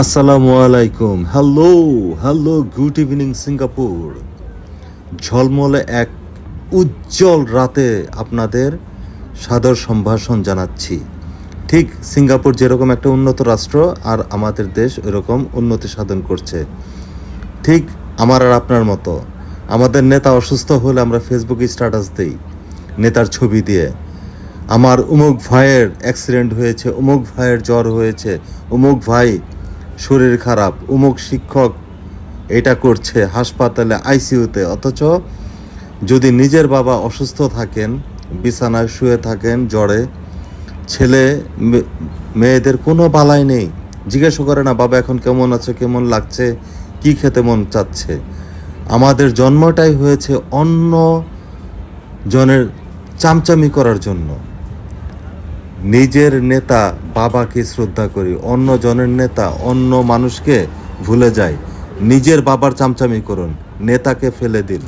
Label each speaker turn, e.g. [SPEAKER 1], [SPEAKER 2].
[SPEAKER 1] আসসালামু আলাইকুম। Hello hello, good evening Singapore. ঝলমলে এক উজ্জ্বল রাতে আপনাদের সাদর সম্ভাষণ জানাচ্ছি। ঠিক সিঙ্গাপুর যেরকম একটা উন্নত রাষ্ট্র, আর আমাদের দেশ এরকম উন্নতি সাধন করছে। ঠিক আমার আর আপনার মতো। আমাদের নেতা অসুস্থ হলে আমরা ফেসবুকে স্ট্যাটাস দিই নেতার ছবি দিয়ে, আমার অমুক ভাইয়ের অ্যাক্সিডেন্ট হয়েছে, অমুক ভাইয়ের জ্বর হয়েছে, অমুক ভাই শরীর খারাপ, অমুক শিক্ষক এটা করছে হাসপাতালে আইসিইউতে। অথচ যদি নিজের বাবা অসুস্থ থাকেন, বিছানায় শুয়ে থাকেন জ্বরে, ছেলে মেয়েদের কোনো বালাই নেই, জিজ্ঞাসা করে না বাবা এখন কেমন আছে, কেমন লাগছে, কি খেতে মন চাচ্ছে। আমাদের জন্মটাই হয়েছে অন্য জনের চামচামি করার জন্য। নিজের নেতা বাবাকে শ্রদ্ধা করি, অন্য জনের নেতা অন্য মানুষকে ভুলে যায়। নিজের বাবার চামচামি করুন, নেতাকে ফেলে দিন।